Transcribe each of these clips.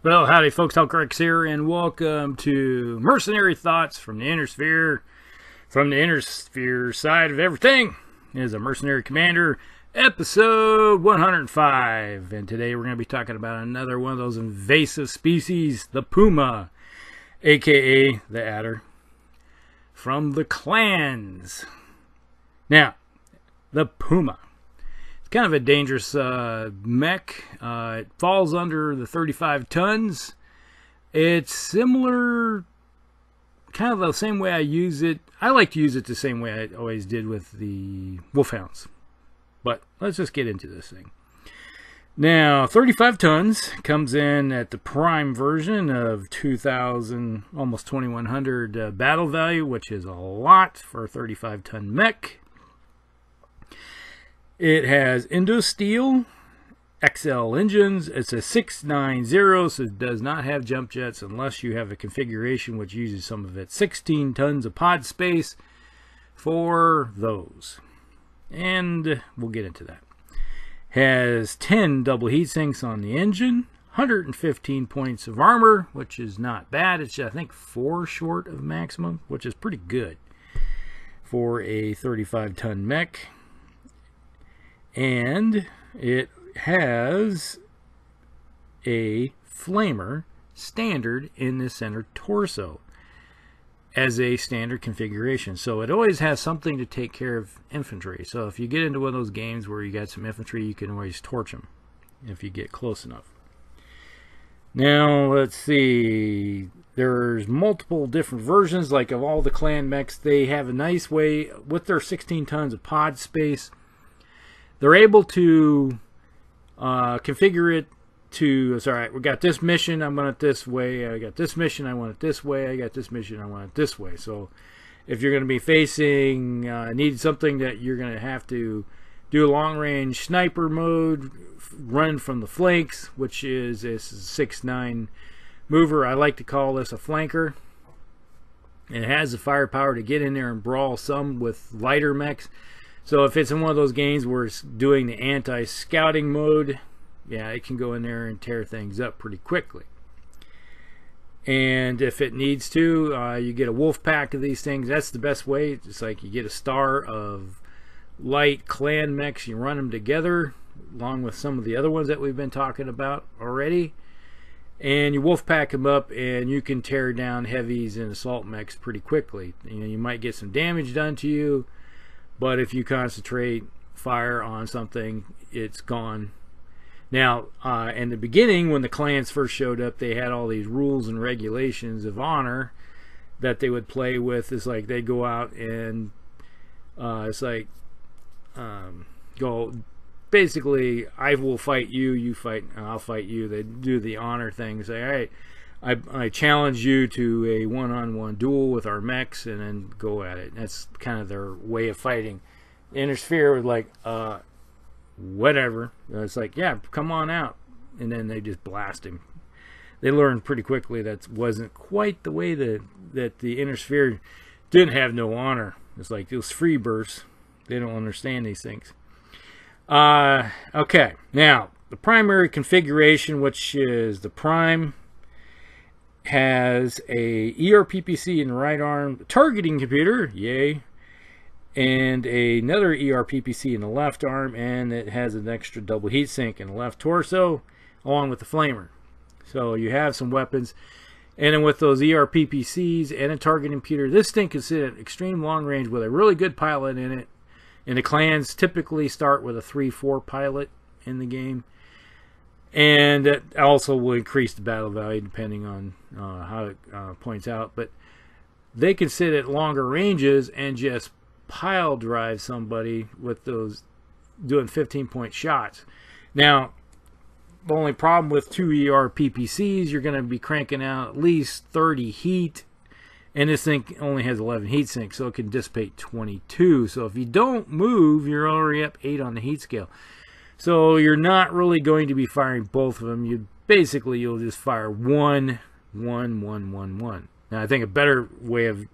Well, howdy folks, Hulkrix here, and welcome to Mercenary Thoughts from the Inner Sphere. From the Inner Sphere side of everything is a Mercenary Commander, episode 105. And today we're going to be talking about another one of those invasive species, the Puma, aka the Adder, from the clans. Now, the Puma. Kind of a dangerous mech. It falls under the 35 tons. It's similar, kind of the same way I use it. I like to use it the same way I always did with the Wolfhounds. But let's just get into this thing. Now, 35 tons comes in at the prime version of 2,000, almost 2,100 battle value, which is a lot for a 35 ton mech. It has Indo-Steel XL engines. It's a 690, so it does not have jump jets unless you have a configuration which uses some of it. 16 tons of pod space for those. And we'll get into that. Has 10 double heat sinks on the engine. 115 points of armor, which is not bad. It's, I think, 4 short of maximum, which is pretty good for a 35 ton mech. And it has a flamer standard in the center torso as a standard configuration. So it always has something to take care of infantry. So if you get into one of those games where you got some infantry, you can always torch them if you get close enough. Now, let's see. There's multiple different versions. Like of all the clan mechs, they have a nice way with their 16 tons of pod space. They're able to configure it to, it's all right, we got this mission, I want it this way. I got this mission, I want it this way. I got this mission, I want it this way. So if you're going to be facing, need something that you're going to have to do a long-range sniper mode, run from the flanks, which is a 6'9" mover. I like to call this a flanker. And it has the firepower to get in there and brawl some with lighter mechs. So if it's in one of those games where it's doing the anti-scouting mode, yeah, it can go in there and tear things up pretty quickly. And if it needs to, you get a wolf pack of these things. That's the best way. It's like you get a star of light clan mechs, you run them together, along with some of the other ones that we've been talking about already. And you wolf pack them up, and you can tear down heavies and assault mechs pretty quickly. You know, you might get some damage done to you, but if you concentrate fire on something, it's gone. Now, in the beginning, when the clans first showed up, they had all these rules and regulations of honor that they would play with. It's like they'd go out and it's like go, basically, I will fight you, you fight, I'll fight you. They do the honor thing. Say, all right, I challenge you to a one-on-one duel with our mechs, and then go at it. That's kind of their way of fighting. The Inner Sphere was like, whatever. It's like, yeah, come on out. And then they just blast him. They learned pretty quickly that wasn't quite the way that the Inner Sphere didn't have no honor. It's like those free bursts. They don't understand these things. Okay, now, the primary configuration, which is the prime, has a ERPPC in the right arm, targeting computer, yay, and another ERPPC in the left arm, and it has an extra double heatsink in the left torso, along with the flamer. So you have some weapons, and then with those ERPPCs and a targeting computer, this thing can sit at extreme long range with a really good pilot in it. And the clans typically start with a 3-4 pilot in the game. And that also will increase the battle value depending on how it points out. But they can sit at longer ranges and just pile drive somebody with those doing 15-point shots. Now, the only problem with 2 ERPPCs, you're going to be cranking out at least 30 heat. And this thing only has 11 heat sinks, so it can dissipate 22. So if you don't move, you're already up 8 on the heat scale. So you're not really going to be firing both of them. You'll just fire 1, 1, 1, 1, 1. Now I think a better way of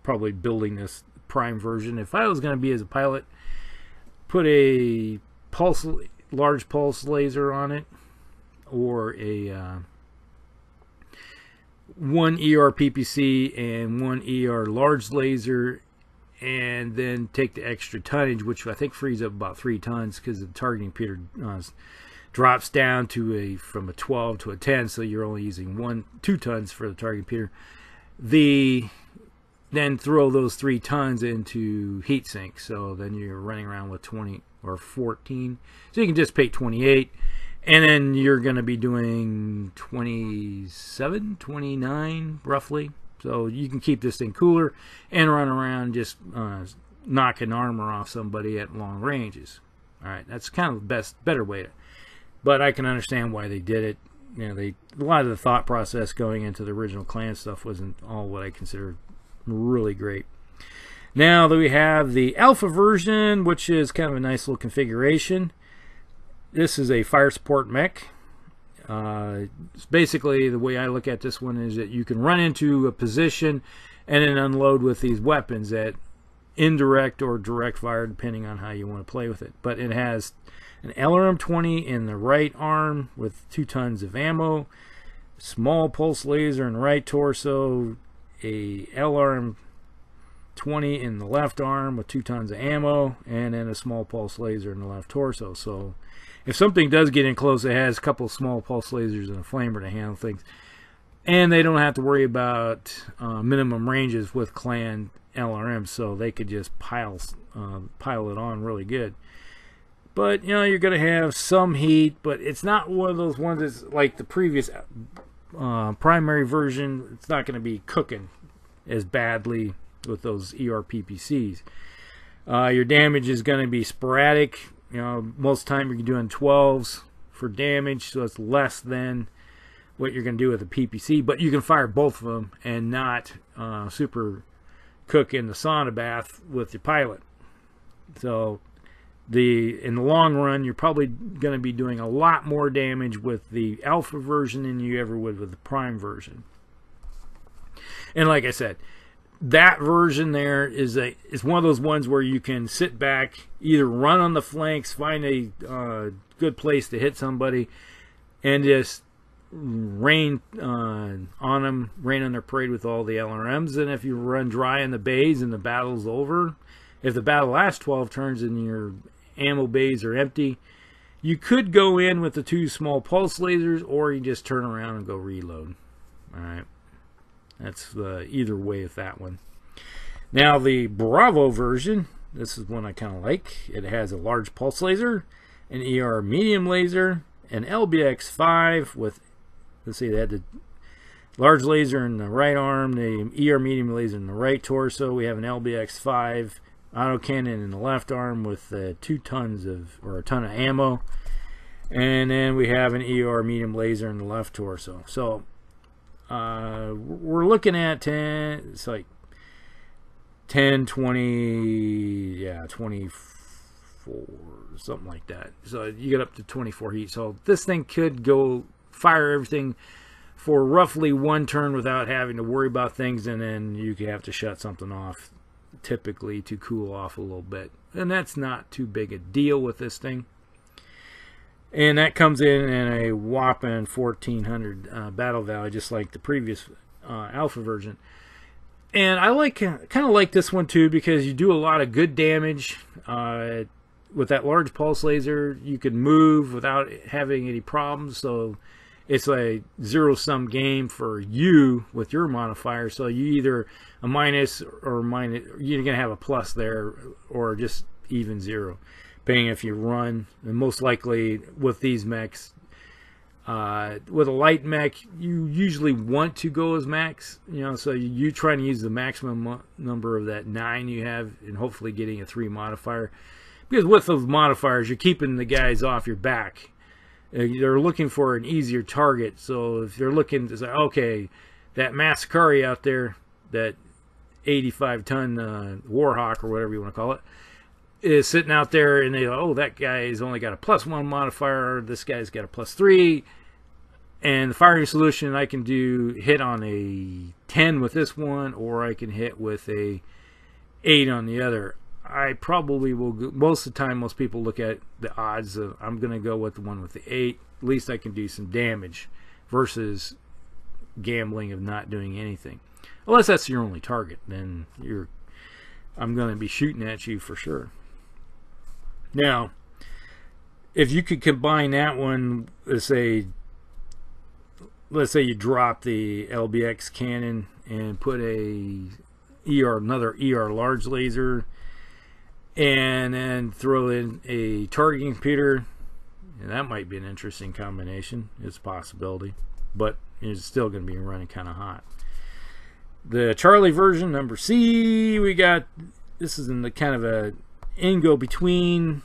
probably building this prime version, if I was going to be as a pilot, put a large pulse laser on it, or a one ER PPC and one ER large laser, and then take the extra tonnage, which I think frees up about 3 tons because the targeting computer drops down to from a 12 to a 10, so you're only using 2 tons for the targeting computer. Then throw those 3 tons into heatsink, so then you're running around with 20 or 14, so you can just pay 28, and then you're going to be doing 27, 29 roughly. So you can keep this thing cooler and run around just knocking armor off somebody at long ranges. All right, that's kind of the better way to. But I can understand why they did it. You know, a lot of the thought process going into the original clan stuff wasn't all what I consider really great. Now that we have the alpha version, which is kind of a nice little configuration. This is a fire support mech. Basically, the way I look at this one is that you can run into a position and then unload with these weapons at indirect or direct fire, depending on how you want to play with it. But it has an LRM-20 in the right arm with 2 tons of ammo, small pulse laser in the right torso, a LRM-20 in the left arm with 2 tons of ammo, and then a small pulse laser in the left torso. So if something does get in close, it has a couple of small pulse lasers and a flamer to handle things. And they don't have to worry about minimum ranges with clan LRMs, so they could just pile it on really good. But, you know, you're going to have some heat, but it's not one of those ones that's like the previous primary version. It's not going to be cooking as badly with those ERPPCs. Your damage is going to be sporadic. You know, most of the time you're doing 12s for damage, so it's less than what you're going to do with a PPC. But you can fire both of them and not super cook in the sauna bath with your pilot. So in the long run, you're probably going to be doing a lot more damage with the alpha version than you ever would with the prime version. And like I said, that version there is one of those ones where you can sit back, either run on the flanks, find a good place to hit somebody, and just rain on them, rain on their parade with all the LRMs. And if you run dry in the bays and the battle's over, if the battle lasts 12 turns and your ammo bays are empty, you could go in with the 2 small pulse lasers, or you just turn around and go reload. All right. That's either way with that one. Now the Bravo version, this is one I kind of like. It has a large pulse laser, an ER medium laser, an LBX-5 with, let's see, they had the large laser in the right arm, the ER medium laser in the right torso. We have an LBX-5 autocannon in the left arm with 2 tons of, or a ton of ammo. And then we have an ER medium laser in the left torso. So we're looking at 10, it's like 10, 20, yeah, 24, something like that. So you get up to 24 heat. So this thing could go fire everything for roughly 1 turn without having to worry about things, and then you could have to shut something off typically to cool off a little bit. And that's not too big a deal with this thing. And that comes in a whopping 1400 battle value, just like the previous alpha version. And I kind of like this one too, because you do a lot of good damage with that large pulse laser. You can move without having any problems, so it's a zero-sum game for you with your modifier. So you either a minus or minus, you're gonna have a plus there, or just even 0. Depending if you run, and most likely with these mechs, with a light mech, you usually want to go as max, you know, so you try to use the maximum number of that 9 you have, and hopefully getting a 3 modifier, because with those modifiers, you're keeping the guys off your back. They're looking for an easier target, so if they're looking to say, okay, that Massacre out there, that 85-ton Warhawk, or whatever you want to call it, is sitting out there, and they go, oh, that guy's only got a +1 modifier, this guy's got a +3, and the firing solution, I can hit on a 10 with this one, or I can hit with a 8 on the other. I probably will go, most of the time most people look at the odds of, I'm going to go with the one with the 8. At least I can do some damage, versus gambling of not doing anything. Unless that's your only target, then I'm going to be shooting at you for sure. Now, if you could combine that one, let's say you drop the LBX cannon and put another ER large laser, and then throw in a targeting computer, and that might be an interesting combination. It's a possibility, but it's still going to be running kind of hot. The Charlie version, number C, we got, this is in the kind of a go between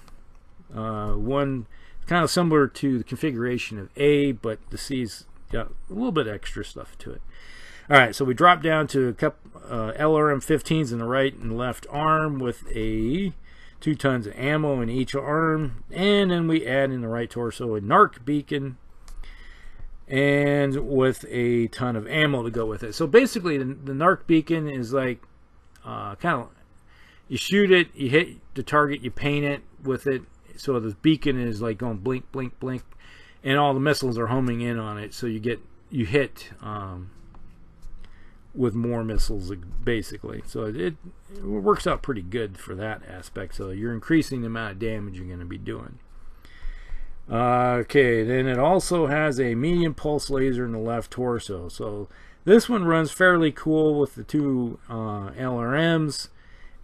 one, kind of similar to the configuration of A, but the C's got a little bit extra stuff to it. All right, so we drop down to a couple LRM-15s in the right and left arm with 2 tons of ammo in each arm, and then we add in the right torso a NARC beacon and with a ton of ammo to go with it. So basically the NARC beacon is like kind of, you shoot it, you hit the target, you paint it with it, so the beacon is like going blink, blink, blink, and all the missiles are homing in on it, so you hit with more missiles basically. So it works out pretty good for that aspect. So you're increasing the amount of damage you're going to be doing. Okay, then it also has a medium pulse laser in the left torso. So this one runs fairly cool with the 2 LRMs,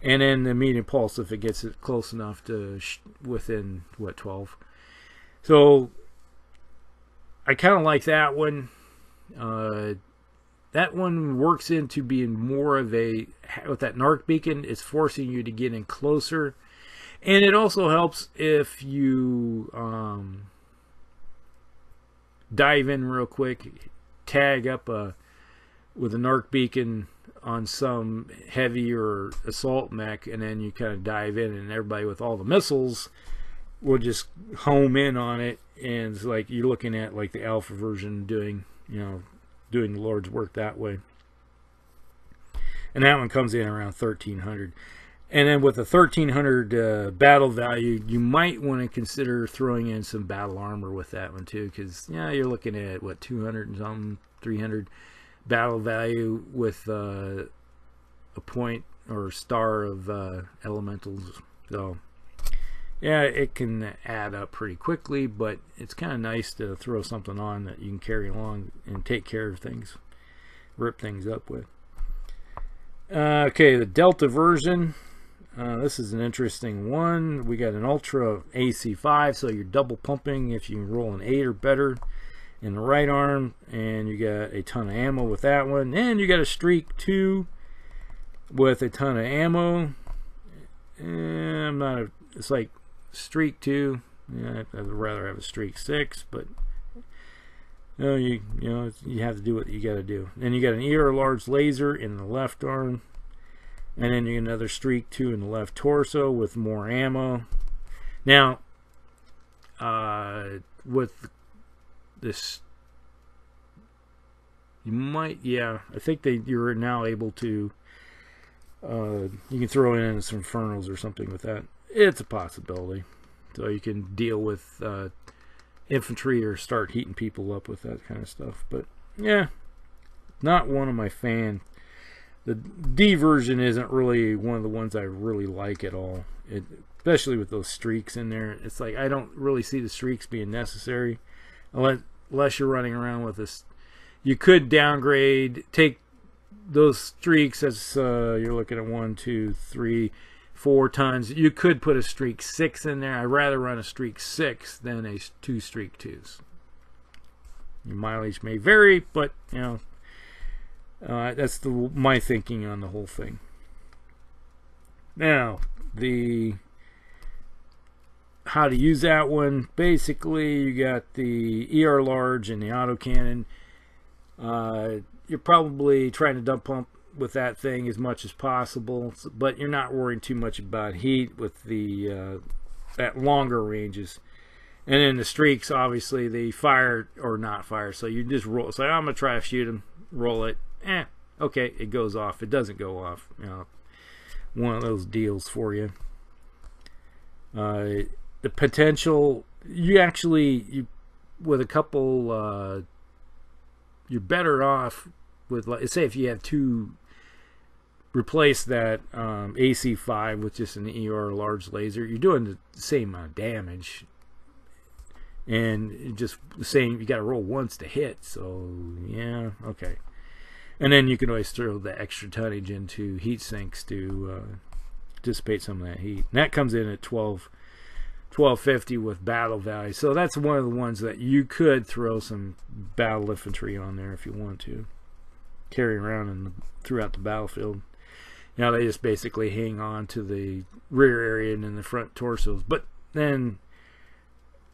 and then the medium pulse if it gets it close enough to within what, 12. So I kind of like that one. That one works into being more of a, with that NARC beacon, it's forcing you to get in closer. And it also helps if you dive in real quick, tag up with a NARC beacon on some heavy or assault mech, and then you kind of dive in, and everybody with all the missiles will just home in on it. And it's like you're looking at like the alpha version doing the Lord's work that way. And that one comes in around 1300. And then with the 1300 battle value, you might want to consider throwing in some battle armor with that one too, because you're looking at what, 200 and something, 300 battle value with a point or star of elementals. So yeah, it can add up pretty quickly, but it's kind of nice to throw something on that you can carry along and take care of things, rip things up with. Okay, the Delta version. This is an interesting one. We got an Ultra AC5, so you're double pumping if you can roll an 8 or better in the right arm, and you got a ton of ammo with that one. And you got a Streak 2 with a ton of ammo. It's like Streak 2. Yeah, I'd rather have a Streak 6, but you have to do what you got to do. Then you got an ER large laser in the left arm, and then you get another Streak 2 in the left torso with more ammo. Now, with this, you might, I think you're now able to, you can throw in some Infernals or something with that. It's a possibility. So you can deal with infantry or start heating people up with that kind of stuff. But yeah, not one of my fan. The D version isn't really one of the ones I really like at all. Especially with those streaks in there. It's like I don't really see the streaks being necessary unless you're running around with this. You could downgrade, take those streaks as you're looking at 1, 2, 3, 4 tons. You could put a Streak 6 in there. I'd rather run a Streak 6 than a 2 Streak 2s. Your mileage may vary, but that's my thinking on the whole thing. Now, how to use that one. Basically, you got the ER large and the autocannon. You're probably trying to dump pump with that thing as much as possible, but you're not worrying too much about heat with the at longer ranges. And then the streaks, obviously, they fire or not fire, so you just roll. So I'm gonna try to shoot them, roll it. Okay, it goes off. It doesn't go off. One of those deals for you. The potential, you with a couple you're better off with, like, say if you have two, replace that AC5 with just an ER large laser, you're doing the same amount of damage, and just the same, you got to roll once to hit. So yeah, okay. And then you can always throw the extra tonnage into heat sinks to dissipate some of that heat. And that comes in at 1250 with battle value. So that's one of the ones that you could throw some battle infantry on there if you want to carry around throughout the battlefield. You know, they just basically hang on to the rear area and then the front torsos. But then,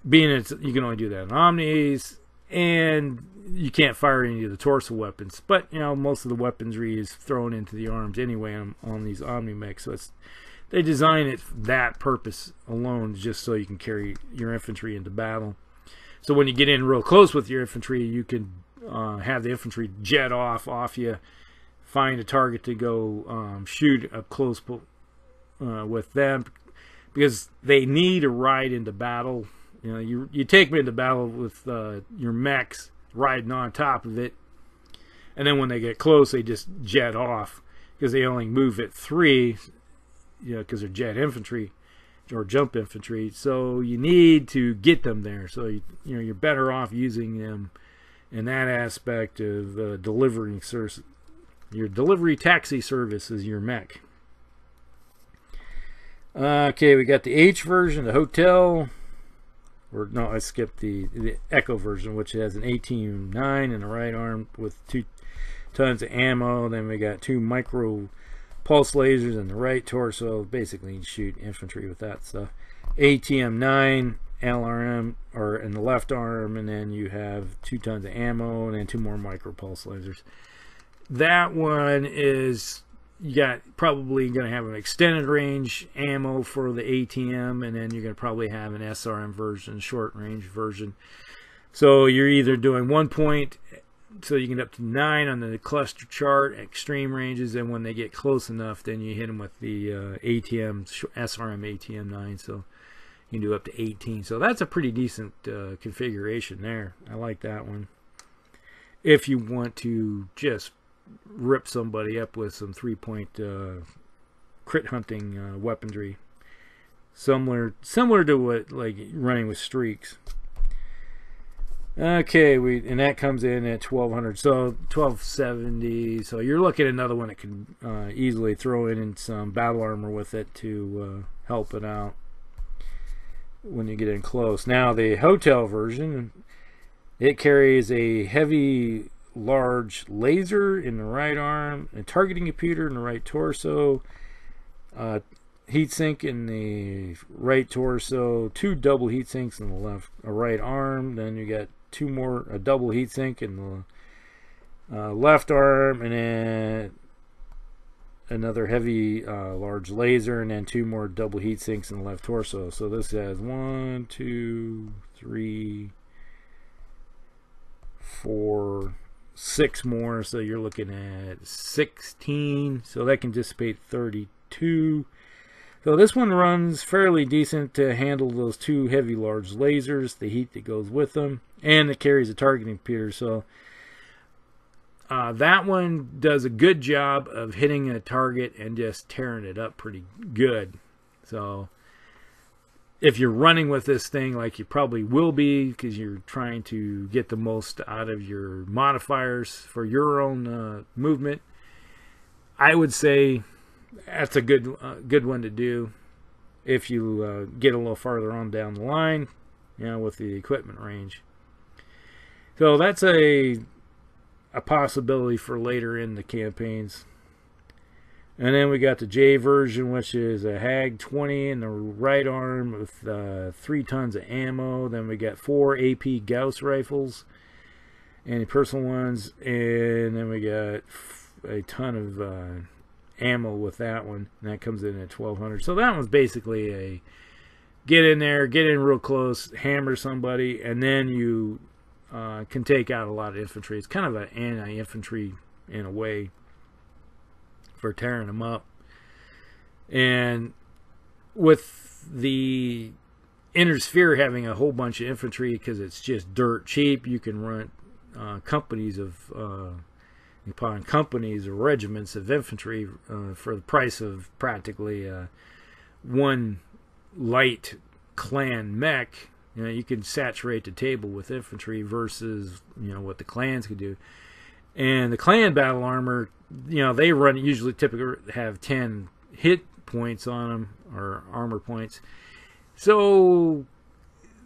being it's, you can only do that in Omnis, and you can't fire any of the torso weapons. But, you know, most of the weaponry is thrown into the arms anyway on these Omni mechs. So they design it for that purpose alone, just so you can carry your infantry into battle. So when you get in real close with your infantry, you can have the infantry jet off you, find a target to go shoot up close with them, because they need a ride into battle. You know, you take them into battle with your mechs riding on top of it, and then when they get close, they just jet off, because they only move at 3, you know, because they're jet infantry or jump infantry. So you need to get them there. So you know, you're better off using them in that aspect of delivering service. Your delivery taxi service is your mech. Okay, we got the H version, the hotel. Or no, I skipped the Echo version, which has an ATM-9 and a right arm with 2 tons of ammo. Then we got 2 micro pulse lasers in the right torso. Basically, you can shoot infantry with that stuff. ATM-9 LRM or in the left arm, and then you have 2 tons of ammo and then 2 more micro pulse lasers. That one is, you got probably going to have an extended range ammo for the ATM, and then you're going to probably have an SRM version, short range version. So you're either doing 1 point, so you can get up to 9 on the cluster chart, extreme ranges, and when they get close enough, then you hit them with the SRM ATM-9, so you can do up to 18. So that's a pretty decent configuration there. I like that one. If you want to just rip somebody up with some 3-point crit hunting weaponry, similar to what, like running with streaks. Okay, and that comes in at 1200, so 1270. So you're looking at another one that can easily throw in some battle armor with it to help it out when you get in close. Now the hotel version, it carries a heavy large laser in the right arm, a targeting computer in the right torso, heatsink in the right torso, 2 double heat sinks in the right arm. Then you got 2 more, a double heatsink in the left arm, and then another heavy large laser, and then 2 more double heat sinks in the left torso. So this has 1, 2, 3, 4, 6 more, so you're looking at 16. So that can dissipate 32. So this one runs fairly decent to handle those 2 heavy large lasers, the heat that goes with them, and it carries a targeting computer. So that one does a good job of hitting a target and just tearing it up pretty good. So if you're running with this thing, like you probably will be, because you're trying to get the most out of your modifiers for your own movement, I would say that's a good one to do if you get a little farther on down the line, you know, with the equipment range. So that's a possibility for later in the campaigns. And then we got the J version, which is a HAG 20 in the right arm with 3 tons of ammo. Then we got 4 AP Gauss rifles, any personal ones, and then we got a ton of ammo with that one, and that comes in at 1200. So that one's basically a get in there, get in real close, hammer somebody, and then you can take out a lot of infantry. It's kind of an anti-infantry in a way for tearing them up. And with the Inner Sphere having a whole bunch of infantry, because it's just dirt cheap, you can run companies of upon companies or regiments of infantry for the price of practically one light clan mech. You know, you can saturate the table with infantry versus, you know, what the clans could do. And the clan battle armor, you know, they run usually typically have 10 hit points on them, or armor points. So,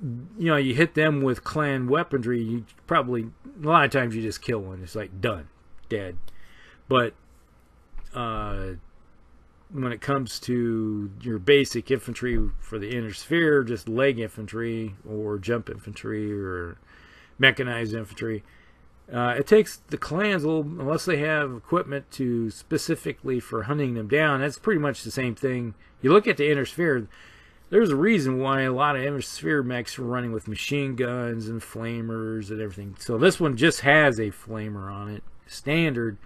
you know, you hit them with clan weaponry, you probably, a lot of times you just kill one. It's like done, dead. But when it comes to your basic infantry for the inner sphere, just leg infantry or jump infantry or mechanized infantry, it takes the clans a little, unless they have equipment to specifically for hunting them down. That's pretty much the same thing. You look at the inner sphere, there's a reason why a lot of inner sphere mechs are running with machine guns and flamers and everything. So this one just has a flamer on it, standard.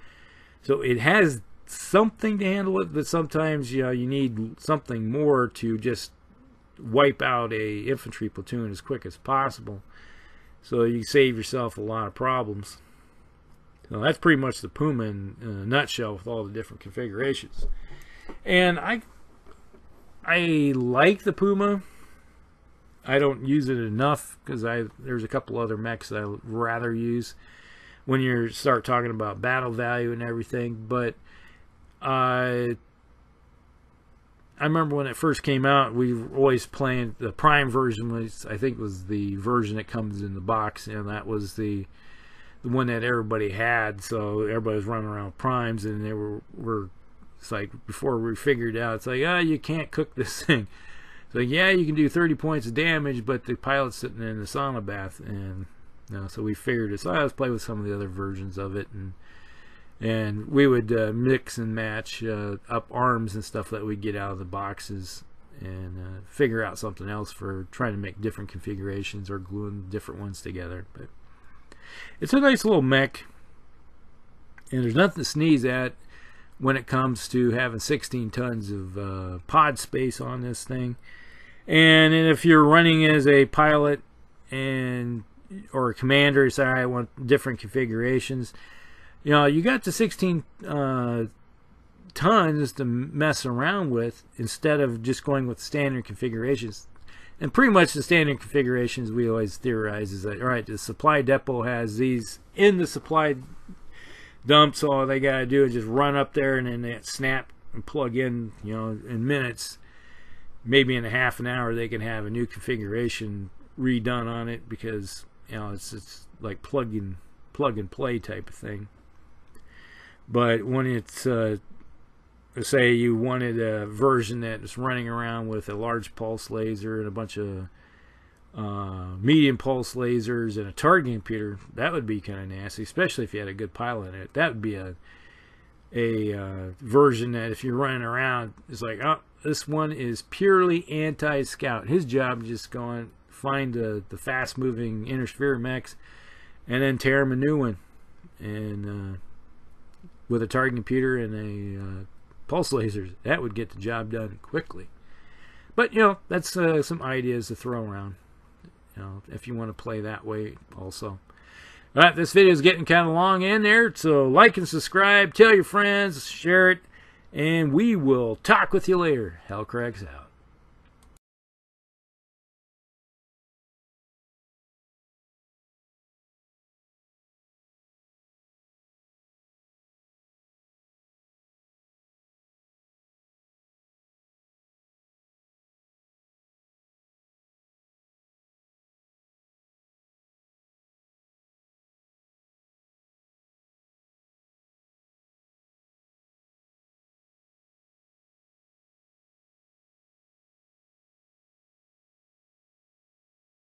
So it has something to handle it, but sometimes, you know, you need something more to just wipe out a infantry platoon as quick as possible, so you save yourself a lot of problems. So that's pretty much the Puma in a nutshell, with all the different configurations. And I like the Puma. I don't use it enough because there's a couple other mechs that I would rather use when you start talking about battle value and everything. But I remember when it first came out, we were always playing the Prime version. I think was the version that comes in the box, and that was the one that everybody had. So everybody was running around Primes, and they were it's like, before we figured out, it's like, you can't cook this thing. It's like, yeah, you can do 30 points of damage, but the pilot's sitting in the sauna bath. And you know, so we figured it. So let's play with some of the other versions of it, and we would mix and match up arms and stuff that we get out of the boxes, and figure out something else for trying to make different configurations or gluing different ones together. But it's a nice little mech, and there's nothing to sneeze at when it comes to having 16 tons of pod space on this thing. And if you're running as a pilot or a commander, say I want different configurations, you know, you got the 16 tons to mess around with, instead of just going with standard configurations. And pretty much the standard configurations we always theorize is that, all right, the supply depot has these in the supply dump, so all they got to do is just run up there, and then they snap and plug in, you know, in minutes, maybe in a half an hour, they can have a new configuration redone on it, because, you know, it's like plug and play type of thing. But when it's say you wanted a version that is running around with a large pulse laser and a bunch of medium pulse lasers and a targeting computer, that would be kind of nasty, especially if you had a good pilot in it. That would be a version that if you're running around, it's like, oh, this one is purely anti-scout. His job is just go and find the fast moving inner sphere mechs and then tear them a new one, and with a targeting computer and a pulse lasers, that would get the job done quickly. But, you know, that's some ideas to throw around, you know, if you want to play that way also. All right, this video is getting kind of long in there, so like and subscribe, tell your friends, share it, and we will talk with you later. Hellcracks out.